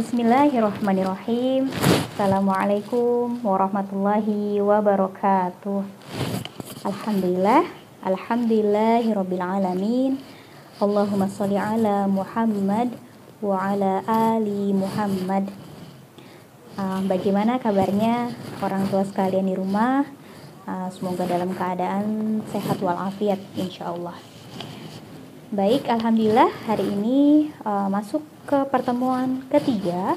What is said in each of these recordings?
Bismillahirrahmanirrahim. Assalamualaikum warahmatullahi wabarakatuh. Alhamdulillahirabbil alamin. Allahumma sholli ala Muhammad wa ala ali Muhammad. Bagaimana kabarnya orang tua sekalian di rumah? Semoga dalam keadaan sehat walafiat insyaallah. Baik, alhamdulillah hari ini masuk ke pertemuan ketiga,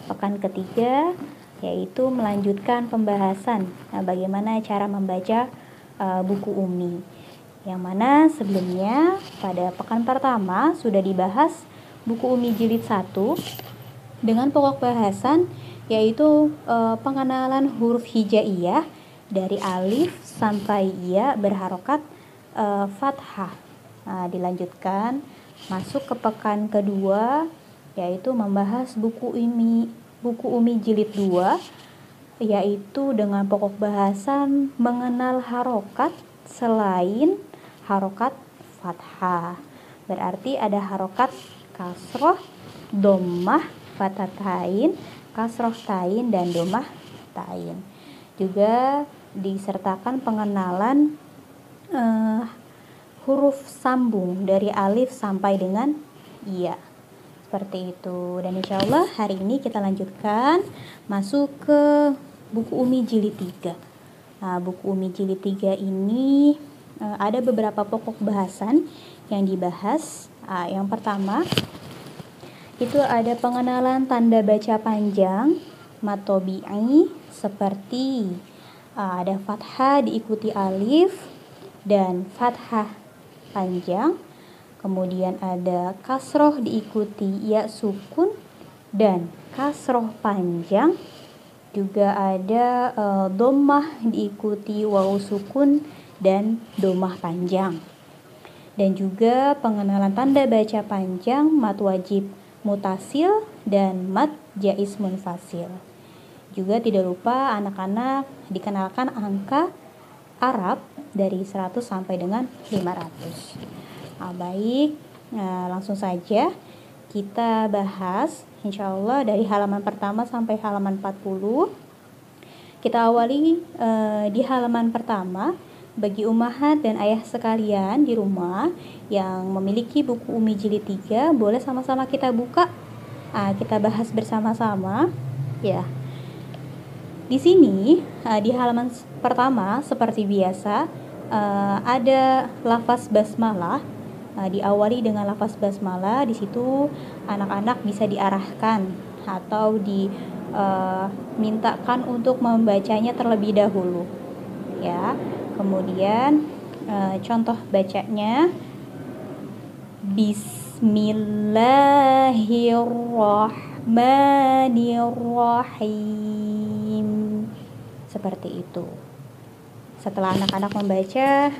pekan ketiga, yaitu melanjutkan pembahasan bagaimana cara membaca buku Umi. Yang mana sebelumnya pada pekan pertama sudah dibahas buku Umi jilid 1 dengan pokok bahasan yaitu pengenalan huruf hijaiyah dari alif sampai ya berharokat fathah. Dilanjutkan masuk ke pekan kedua yaitu membahas buku Umi jilid 2 yaitu dengan pokok bahasan mengenal harokat selain harokat fathah. Berarti ada harokat kasroh, dhammah, fathatain, kasroh tain dan dhammah tain. Juga disertakan pengenalan huruf sambung dari alif sampai dengan ya. Seperti itu. Dan insyaallah hari ini kita lanjutkan masuk ke buku Umi jilid 3. Buku Umi jilid 3 ini ada beberapa pokok bahasan yang dibahas. Yang pertama itu ada pengenalan tanda baca panjang mad tabi'i seperti ada fathah diikuti alif dan fathah panjang, kemudian ada kasroh diikuti ya sukun dan kasroh panjang, juga ada dhammah diikuti waw sukun dan dhammah panjang, dan juga pengenalan tanda baca panjang mad wajib mutasil dan mad jaiz munfasil. Juga tidak lupa anak-anak dikenalkan angka Arab dari 100 sampai dengan 500. Baik, langsung saja kita bahas insyaallah dari halaman pertama sampai halaman 40. Kita awali di halaman pertama. Bagi ummahat dan ayah sekalian di rumah yang memiliki buku Umi jilid 3, boleh sama-sama kita buka. Kita bahas bersama-sama ya. Di sini di halaman pertama seperti biasa ada lafaz basmalah, diawali dengan lafaz basmalah. Di situ anak-anak bisa diarahkan atau dimintakan untuk membacanya terlebih dahulu ya. Kemudian contoh bacanya Bismillahirrahmanirrahim. Seperti itu. Setelah anak-anak membaca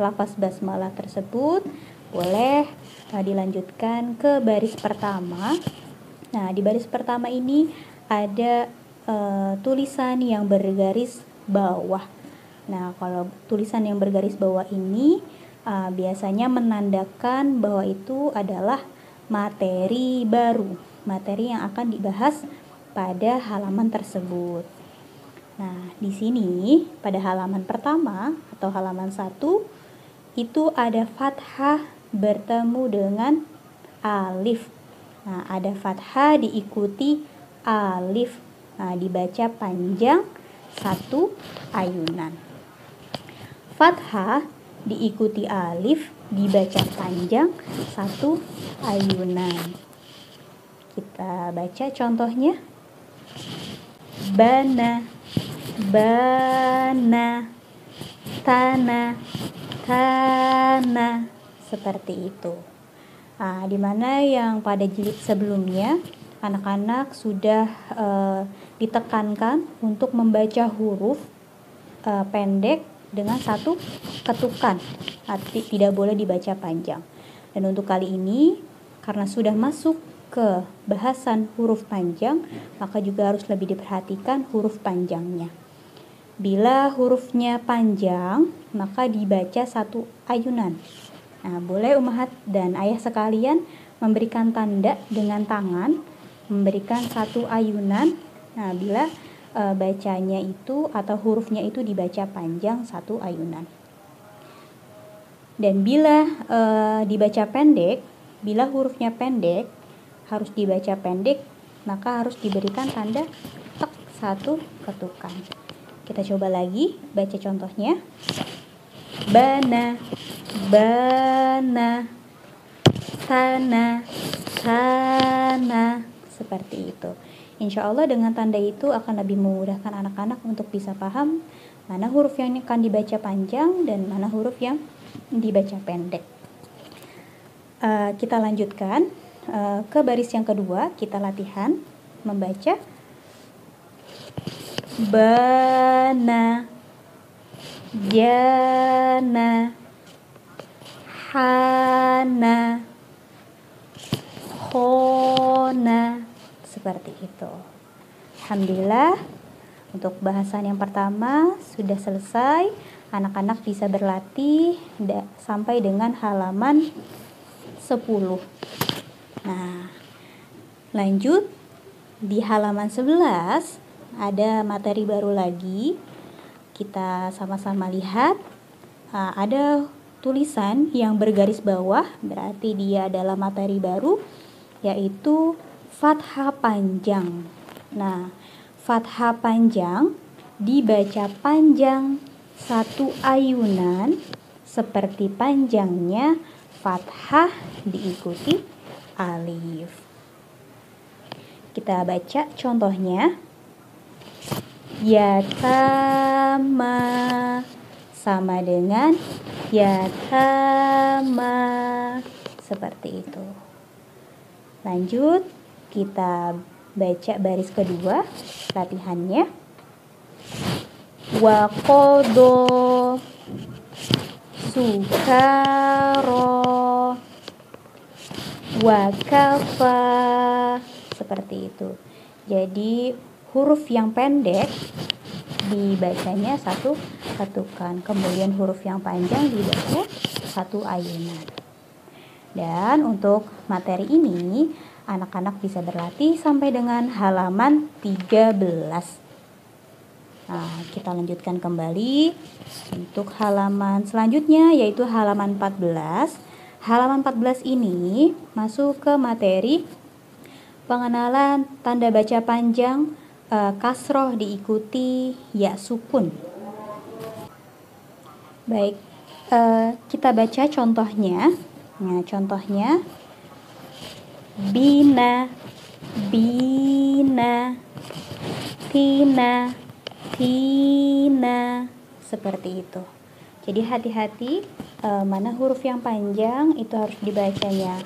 lafaz basmalah tersebut, boleh dilanjutkan ke baris pertama. Nah, di baris pertama ini ada tulisan yang bergaris bawah. Nah, kalau tulisan yang bergaris bawah ini biasanya menandakan bahwa itu adalah materi baru, materi yang akan dibahas pada halaman tersebut. Nah, di sini pada halaman pertama atau halaman 1 itu ada fathah bertemu dengan alif. Nah, ada fathah diikuti alif. Nah, dibaca panjang 1 ayunan. Fathah diikuti alif dibaca panjang 1 ayunan. Kita baca contohnya. Bana, bana, tanah, tanah, seperti itu. Dimana yang pada jilid sebelumnya anak-anak sudah ditekankan untuk membaca huruf pendek dengan 1 ketukan, tidak boleh dibaca panjang. Dan untuk kali ini karena sudah masuk ke bahasan huruf panjang, maka juga harus lebih diperhatikan huruf panjangnya. Bila hurufnya panjang, maka dibaca 1 ayunan. Nah, boleh ummahat dan ayah sekalian memberikan tanda dengan tangan memberikan satu ayunan. Nah, bila bacanya itu atau hurufnya itu dibaca panjang, satu ayunan. Dan bila dibaca pendek, bila hurufnya pendek, harus dibaca pendek, maka harus diberikan tanda tek, satu ketukan. Kita coba lagi baca contohnya. Bana, bana, sana, sana, seperti itu. Insya Allah dengan tanda itu akan lebih memudahkan anak-anak untuk bisa paham mana huruf yang akan dibaca panjang dan mana huruf yang dibaca pendek. Kita lanjutkan ke baris yang kedua. Kita latihan membaca bana, jana, hana, khona, seperti itu. Alhamdulillah, untuk bahasan yang pertama sudah selesai. Anak-anak bisa berlatih sampai dengan halaman 10. Nah, lanjut di halaman 11 ada materi baru lagi. Kita sama-sama lihat. Ada tulisan yang bergaris bawah, berarti dia adalah materi baru, yaitu fathah panjang. Nah, fathah panjang dibaca panjang satu ayunan seperti panjangnya fathah diikuti alif. Kita baca contohnya. Yatama sama dengan yatama, seperti itu. Lanjut, kita baca baris kedua latihannya. Waqodo, sukaro, wakafa, seperti itu. Jadi huruf yang pendek dibacanya satu ketukan, kemudian huruf yang panjang dibaca satu ayunan. Dan untuk materi ini anak-anak bisa berlatih sampai dengan halaman 13. Nah, kita lanjutkan kembali untuk halaman selanjutnya, yaitu halaman 14. Halaman 14 ini masuk ke materi pengenalan tanda baca panjang, kasroh diikuti ya sukun. Baik, kita baca contohnya. Nah, contohnya bina, bina, tina, tina, seperti itu. Jadi hati-hati mana huruf yang panjang itu harus dibacanya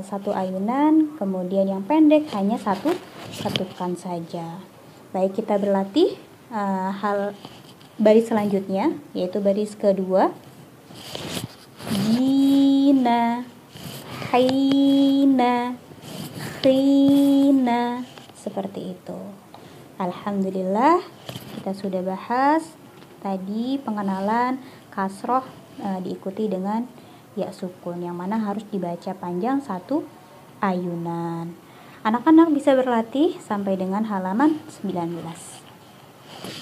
satu ayunan, kemudian yang pendek hanya satu ketukan saja. Baik, kita berlatih baris selanjutnya, yaitu baris kedua. Jina, hina, khina, seperti itu. Alhamdulillah, kita sudah bahas tadi pengenalan kasroh diikuti dengan ya sukun, yang mana harus dibaca panjang satu ayunan. Anak-anak bisa berlatih sampai dengan halaman 19.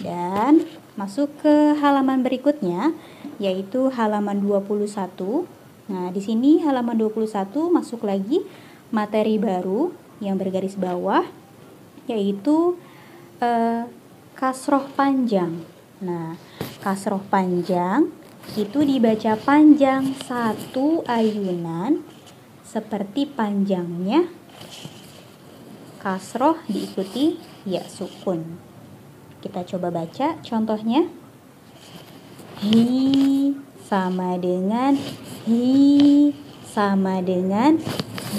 Dan masuk ke halaman berikutnya, yaitu halaman 21. Nah, di sini halaman 21 masuk lagi materi baru yang bergaris bawah, yaitu kasroh panjang. Nah, kasroh panjang itu dibaca panjang satu ayunan seperti panjangnya kasroh diikuti ya sukun. Kita coba baca contohnya. Hi sama dengan hi sama dengan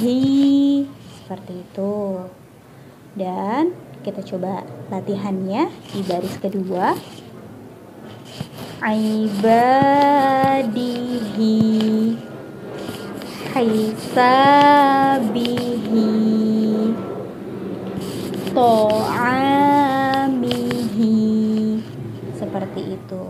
hi, seperti itu. Dan kita coba latihannya di baris kedua. Ibadihi, hisabihi, to'amihi, seperti itu.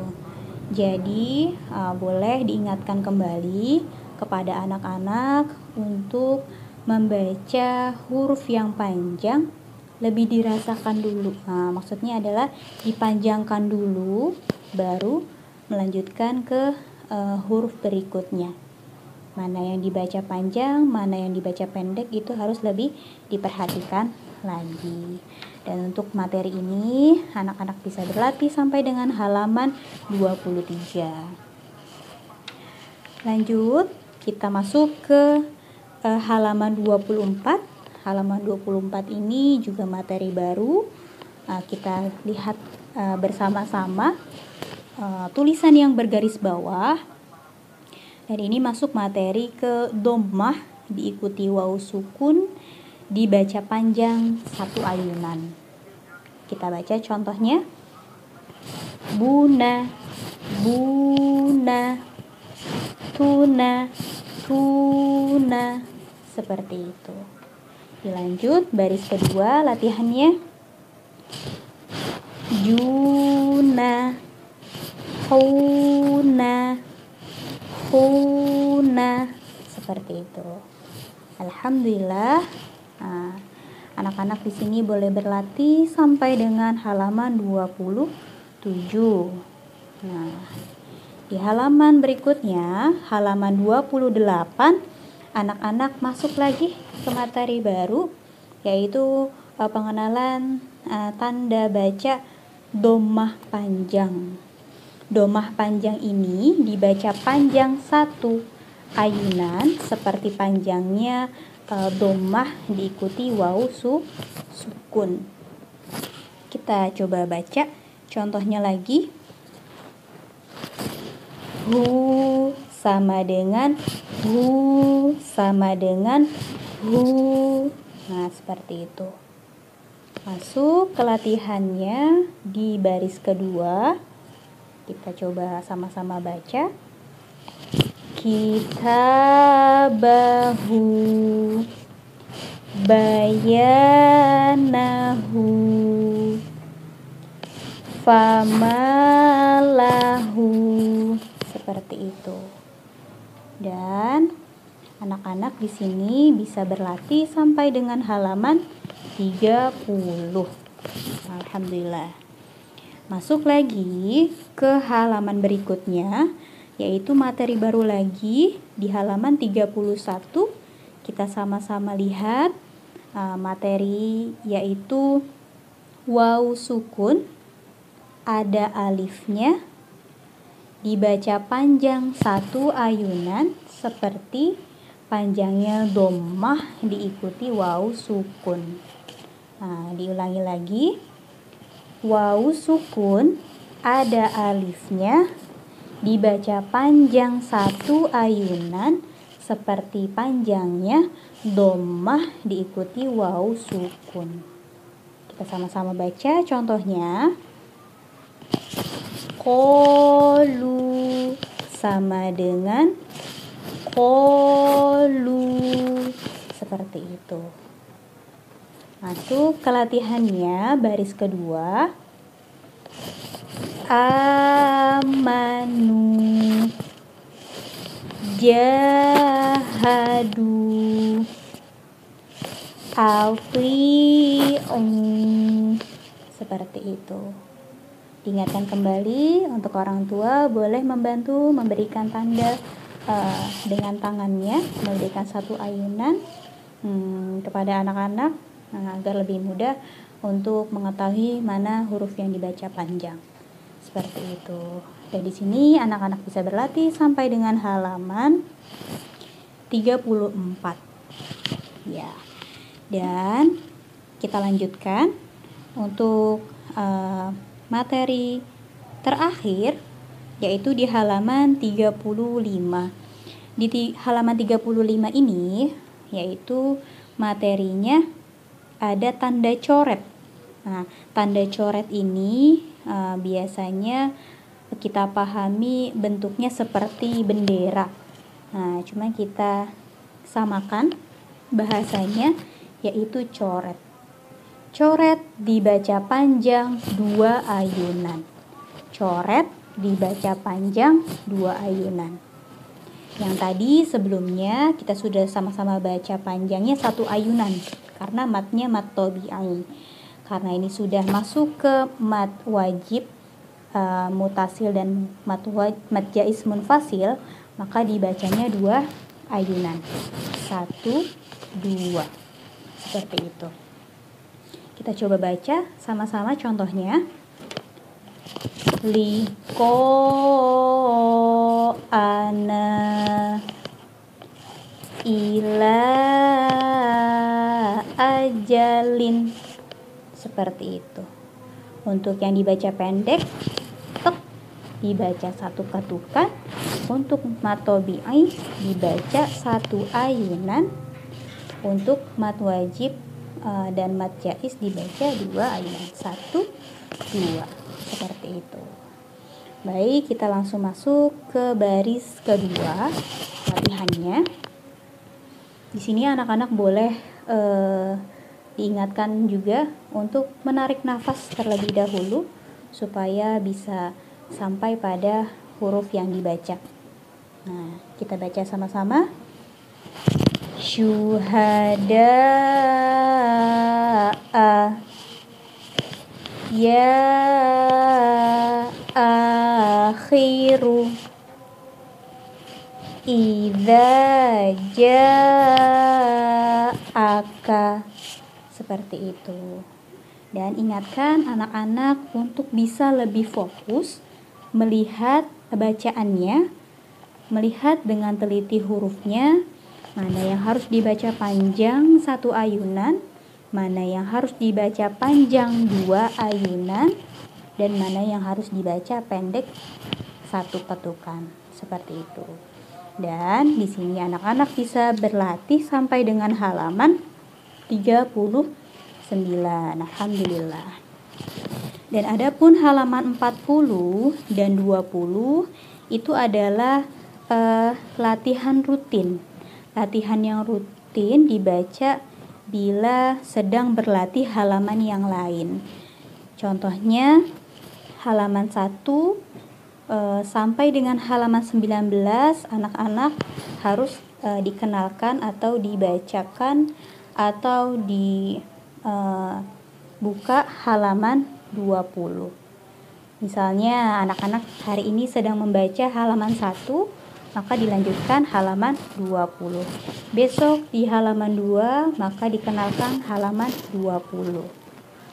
Jadi boleh diingatkan kembali kepada anak-anak untuk membaca huruf yang panjang lebih dirasakan dulu. Nah, maksudnya adalah dipanjangkan dulu, baru melanjutkan ke huruf berikutnya. Mana yang dibaca panjang, mana yang dibaca pendek, itu harus lebih diperhatikan lagi. Dan untuk materi ini, anak-anak bisa berlatih sampai dengan halaman 23. Lanjut, kita masuk ke halaman 24. Halaman 24 ini juga materi baru. Kita lihat bersama-sama tulisan yang bergaris bawah. Dan ini masuk materi ke dhammah, diikuti waw sukun, dibaca panjang 1 ayunan. Kita baca contohnya. Buna, buna, tuna, tuna, seperti itu. Dilanjut baris kedua latihannya. Juna, huna, huna, seperti itu. Alhamdulillah. Anak-anak di sini boleh berlatih sampai dengan halaman 27. Nah, di halaman berikutnya, halaman 28, anak-anak masuk lagi ke materi baru, yaitu pengenalan tanda baca dhammah panjang. Dhammah panjang ini dibaca panjang 1 ayunan seperti panjangnya dhammah diikuti waw sukun. Kita coba baca contohnya lagi. Hu sama dengan hu sama dengan hu. Nah, seperti itu. Masuk ke latihannya di baris kedua. Kita coba sama-sama baca. Kitabahu, bayanahu, famalahu, seperti itu. Dan anak-anak di sini bisa berlatih sampai dengan halaman 30. Alhamdulillah. Masuk lagi ke halaman berikutnya, yaitu materi baru lagi di halaman 31. Kita sama-sama lihat materi, yaitu waw sukun, ada alifnya, dibaca panjang 1 ayunan seperti panjangnya dhammah diikuti waw sukun. Nah, diulangi lagi. Waw sukun, ada alifnya, dibaca panjang 1 ayunan seperti panjangnya dhammah diikuti waw sukun. Kita sama-sama baca contohnya. Qalu sama dengan qalu, seperti itu. Masuk ke latihannya baris kedua. Amanu, jahadu, ati'u, seperti itu. Diingatkan kembali, untuk orang tua boleh membantu memberikan tanda dengan tangannya, memberikan 1 ayunan kepada anak-anak agar lebih mudah untuk mengetahui mana huruf yang dibaca panjang. Seperti itu. Dan di sini anak-anak bisa berlatih sampai dengan halaman 34. Ya. Dan kita lanjutkan untuk materi terakhir, yaitu di halaman 35. Di halaman 35 ini, yaitu materinya ada tanda coret. Nah, tanda coret ini biasanya kita pahami bentuknya seperti bendera. Nah, cuma kita samakan bahasanya, yaitu coret. Coret dibaca panjang 2 ayunan. Coret dibaca panjang 2 ayunan. Yang tadi sebelumnya kita sudah sama-sama baca panjangnya satu ayunan karena matnya mat tabi'i. Karena ini sudah masuk ke mat wajib mutasil dan mat jaiz munfasil, maka dibacanya 2 ayunan. 1, 2. Seperti itu. Kita coba baca sama-sama contohnya. Liko ana ila ajalin. Seperti itu. Untuk yang dibaca pendek, dibaca satu ketukan. Untuk mat tabi'i dibaca satu ayunan. Untuk mat wajib dan mat jaiz dibaca 2 ayunan. 1, 2. Seperti itu. Baik, kita langsung masuk ke baris kedua latihannya. Di sini anak-anak boleh diingatkan juga untuk menarik nafas terlebih dahulu supaya bisa sampai pada huruf yang dibaca. Nah, kita baca sama-sama. Syuhada'a ya akhiru idza ja'aka. Seperti itu. Dan ingatkan anak-anak untuk bisa lebih fokus melihat bacaannya, melihat dengan teliti hurufnya, mana yang harus dibaca panjang 1 ayunan, mana yang harus dibaca panjang 2 ayunan, dan mana yang harus dibaca pendek 1 ketukan. Seperti itu. Dan di sini anak-anak bisa berlatih sampai dengan halaman 39. Alhamdulillah. Dan adapun halaman 40 dan 20 itu adalah latihan rutin. Latihan yang rutin dibaca bila sedang berlatih halaman yang lain. Contohnya halaman 1 sampai dengan halaman 19 anak-anak harus dikenalkan atau dibacakan atau dibuka halaman 20. Misalnya anak-anak hari ini sedang membaca halaman 1, maka dilanjutkan halaman 20. Besok di halaman 2, maka dikenalkan halaman 20.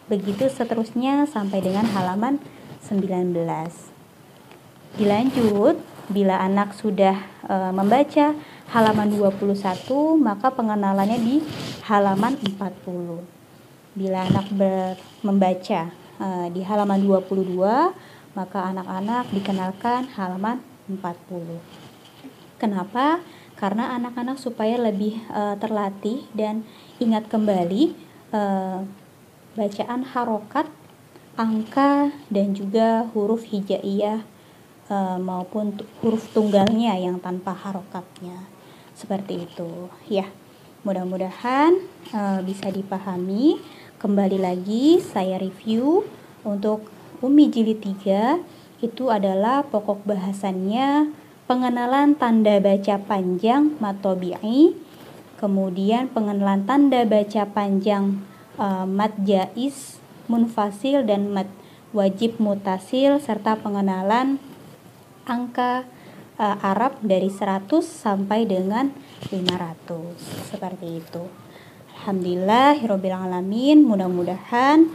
Begitu seterusnya sampai dengan halaman 19. Dilanjut, bila anak sudah membaca halaman 21, maka pengenalannya di halaman 40. Bila anak membaca di halaman 22, maka anak-anak dikenalkan halaman 40. Kenapa? Karena anak-anak supaya lebih terlatih dan ingat kembali bacaan harokat, angka, dan juga huruf hijaiyah maupun huruf tunggalnya yang tanpa harokatnya. Seperti itu ya. Mudah-mudahan bisa dipahami. Kembali lagi saya review untuk Umi Jilid 3 itu adalah pokok bahasannya pengenalan tanda baca panjang mat tabi'i, kemudian pengenalan tanda baca panjang mat jaiz munfasil dan mat wajib mutasil, serta pengenalan angka Arab dari 100 sampai dengan 500. Seperti itu. Alhamdulillahirabbil alamin. Mudah-mudahan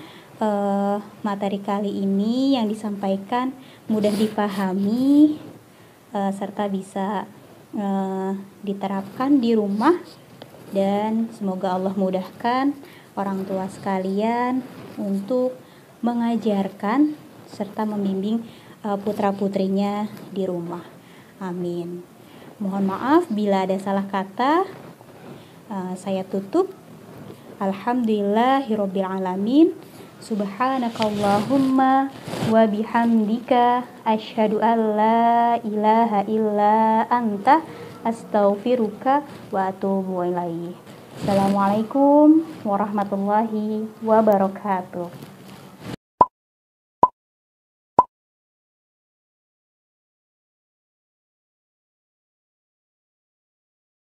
materi kali ini yang disampaikan mudah dipahami serta bisa diterapkan di rumah, dan semoga Allah mudahkan orang tua sekalian untuk mengajarkan serta membimbing putra-putrinya di rumah. Amin. Mohon maaf bila ada salah kata. Saya tutup. Alhamdulillahirabbil alamin. Subhanakallahumma wa bihamdika asyhadu an la ilaha illa anta astaghfiruka wa atubu ilaik. Assalamualaikum warahmatullahi wabarakatuh.